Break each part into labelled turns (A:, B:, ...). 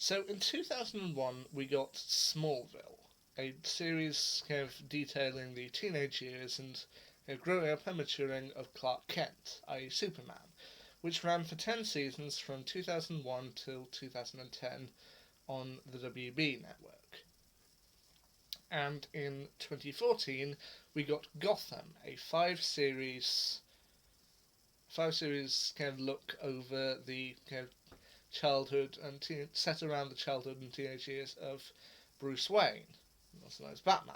A: So in 2001, we got Smallville, a series kind of detailing the teenage years and growing up and maturing of Clark Kent, i.e. Superman, which ran for 10 seasons from 2001 till 2010 on the WB network. And in 2014, we got Gotham, a five series kind of look over the kind of childhood and set around the childhood and teenage years of Bruce Wayne, also known as Batman.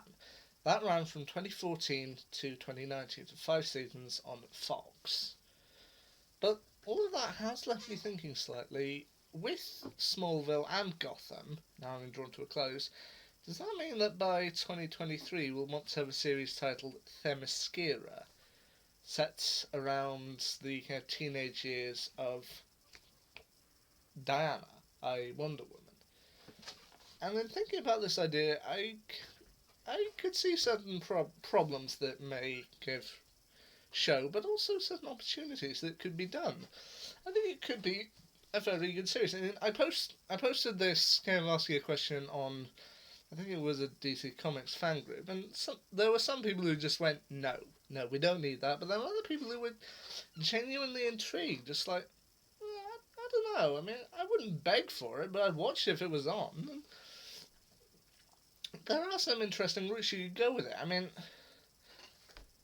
A: That ran from 2014 to 2019, so 5 seasons on Fox. But all of that has left me thinking slightly. With Smallville and Gotham now having drawn to a close, does that mean that by 2023 we'll want to have a series titled Themyscira, set around the kind of teenage years of Diana, i.e. Wonder Woman? And in thinking about this idea, I could see certain problems that may give show, but also certain opportunities that could be done. I think it could be a very good series. I mean, I posted this kind of asking a question on, I think it was a DC Comics fan group, and there were some people who just went, no, we don't need that, but there were other people who were genuinely intrigued, just like, I don't know, I mean, I wouldn't beg for it, but I'd watch it if it was on. And there are some interesting routes you could go with it. I mean,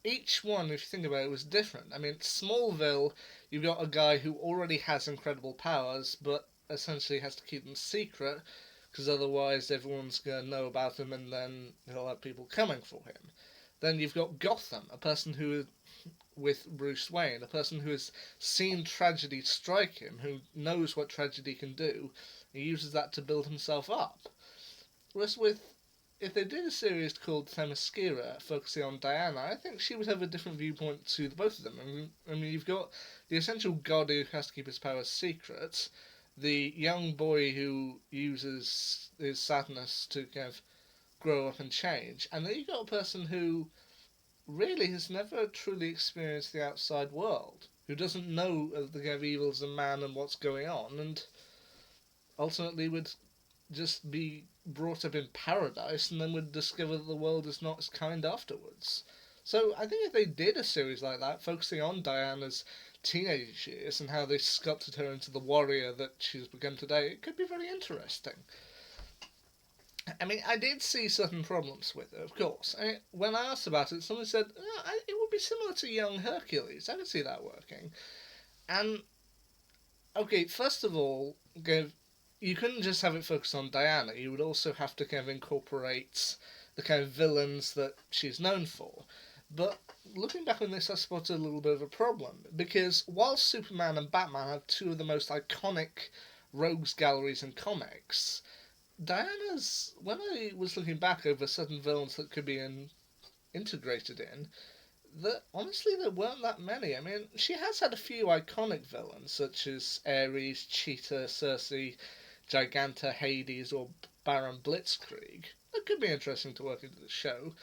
A: each one, if you think about it, was different. I mean, Smallville, you've got a guy who already has incredible powers, but essentially has to keep them secret, because otherwise everyone's going to know about him and then he'll have people coming for him. Then you've got Gotham, a person who, with Bruce Wayne, a person who has seen tragedy strike him, who knows what tragedy can do, and uses that to build himself up. Whereas if they did a series called Themyscira, focusing on Diana, I think she would have a different viewpoint to the both of them. I mean, you've got the essential god who has to keep his powers secret, the young boy who uses his sadness to kind of grow up and change, and then you've got a person who really has never truly experienced the outside world, who doesn't know of the kind of evils of man and what's going on, and ultimately would just be brought up in paradise and then would discover that the world is not as kind afterwards. So I think if they did a series like that, focusing on Diana's teenage years and how they sculpted her into the warrior that she's become today, it could be very interesting. I mean, I did see certain problems with it, of course. When I asked about it, someone said, it would be similar to Young Hercules. I could see that working. And, okay, first of all, you couldn't just have it focus on Diana. You would also have to kind of incorporate the kind of villains that she's known for. But looking back on this, I spotted a little bit of a problem. Because while Superman and Batman have two of the most iconic rogues galleries in comics, Diana's, when I was looking back over certain villains that could be integrated in, that honestly there weren't that many. I mean, she has had a few iconic villains, such as Ares, Cheetah, Circe, Giganta, Hades, or Baron Blitzkrieg. That could be interesting to work into the show.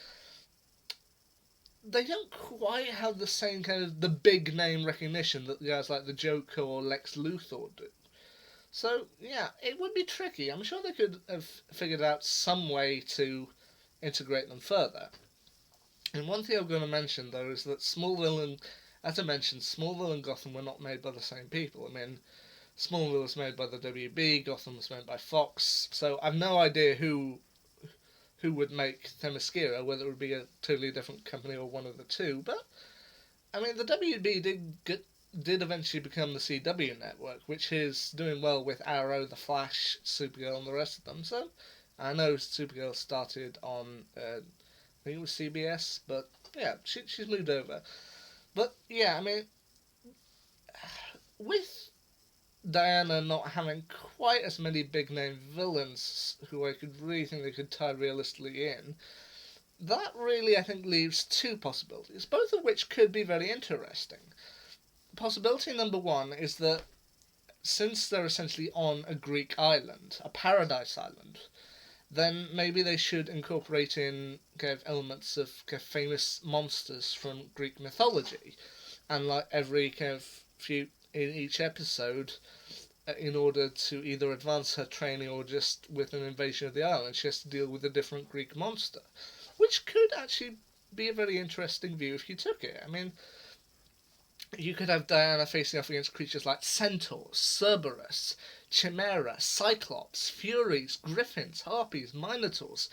A: They don't quite have the same kind of the big name recognition that guys like the Joker or Lex Luthor do. So, yeah, it would be tricky. I'm sure they could have figured out some way to integrate them further. And one thing I'm going to mention, though, is that as I mentioned, Smallville and Gotham were not made by the same people. I mean, Smallville was made by the WB, Gotham was made by Fox, so I've no idea who would make Themyscira, whether it would be a totally different company or one of the two, but, I mean, the WB did eventually become the CW network, which is doing well with Arrow, The Flash, Supergirl, and the rest of them, so I know Supergirl started on, I think it was CBS, but, yeah, she's moved over. But, yeah, I mean, with Diana not having quite as many big name villains who I could really think they could tie realistically in, that really I think leaves two possibilities, both of which could be very interesting. Possibility number one is that since they're essentially on a Greek island, a paradise island, then maybe they should incorporate in kind of elements of kind of famous monsters from Greek mythology, and like every kind of few in each episode, in order to either advance her training or just with an invasion of the island, she has to deal with a different Greek monster, which could actually be a very interesting view if you took it. I mean, you could have Diana facing off against creatures like centaurs, Cerberus, Chimera, Cyclops, Furies, Griffins, Harpies, Minotaurs,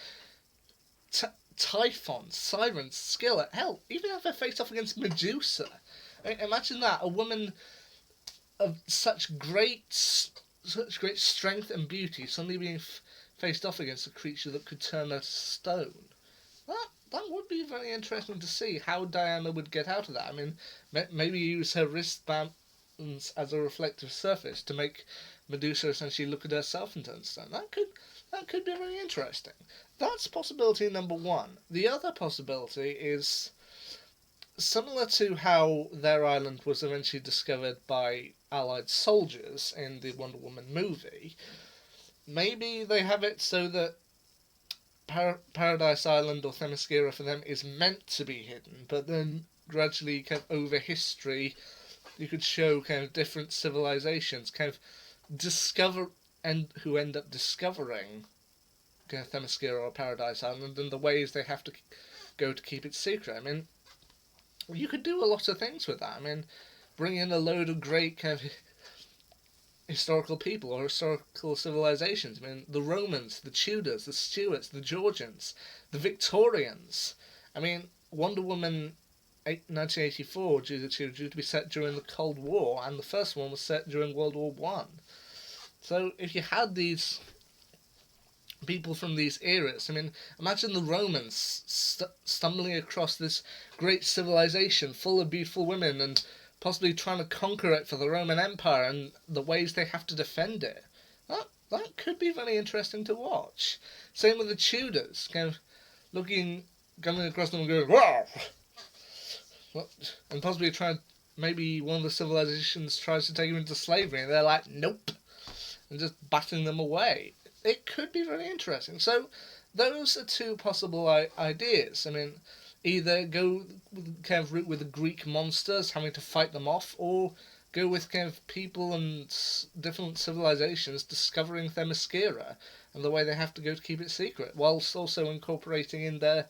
A: Typhons, Sirens, Skillet, hell, even have her face off against Medusa. I mean, imagine that, a woman of such great strength and beauty suddenly being faced off against a creature that could turn her to stone. That would be very interesting to see how Diana would get out of that. I mean, maybe use her wristbands as a reflective surface to make Medusa essentially look at herself and turn to stone. That could be very interesting. That's possibility number one. The other possibility is similar to how their island was eventually discovered by Allied soldiers in the Wonder Woman movie. Maybe they have it so that Paradise Island or Themyscira for them is meant to be hidden, but then gradually kind of over history you could show kind of different civilizations kind of discover and who end up discovering kind of Themyscira or Paradise Island and the ways they have to go to keep it secret. I mean, you could do a lot of things with that. I mean, bring in a load of great kind of historical people or historical civilizations. I mean, the Romans, the Tudors, the Stuarts, the Georgians, the Victorians. I mean, Wonder Woman 1984 due to be set during the Cold War, and the first one was set during World War One. So if you had these people from these eras, I mean, imagine the Romans stumbling across this great civilization full of beautiful women and possibly trying to conquer it for the Roman Empire and the ways they have to defend it. That could be very interesting to watch. Same with the Tudors, kind of coming across them and going, "Wow!" And possibly maybe one of the civilizations tries to take them into slavery and they're like, "Nope," and just batting them away. It could be very interesting. So those are two possible ideas. I mean, either go kind of route with the Greek monsters, having to fight them off, or go with kind of people and different civilizations discovering Themyscira and the way they have to go to keep it secret, whilst also incorporating in there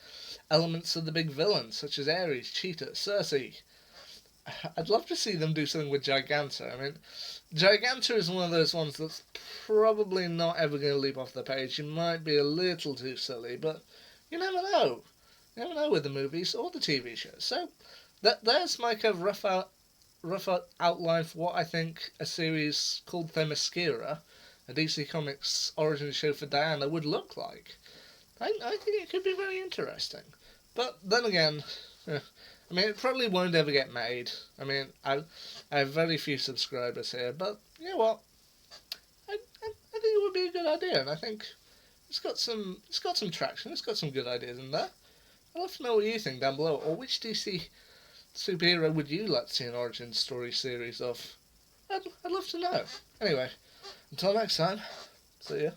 A: elements of the big villains, such as Ares, Cheetah, Circe. I'd love to see them do something with Giganta. I mean, Giganta is one of those ones that's probably not ever going to leap off the page. It might be a little too silly, but you never know. You never know with the movies or the TV shows. So there's my kind of rough outline for what I think a series called Themyscira, a DC Comics origin show for Diana, would look like. I think it could be very interesting. But then again, I mean, it probably won't ever get made. I mean, I have very few subscribers here, but you know what? I think it would be a good idea, and I think it's got some traction. It's got some good ideas in there. I'd love to know what you think down below, or which DC superhero would you like to see an origin story series of? I'd love to know. Anyway, until next time, see ya.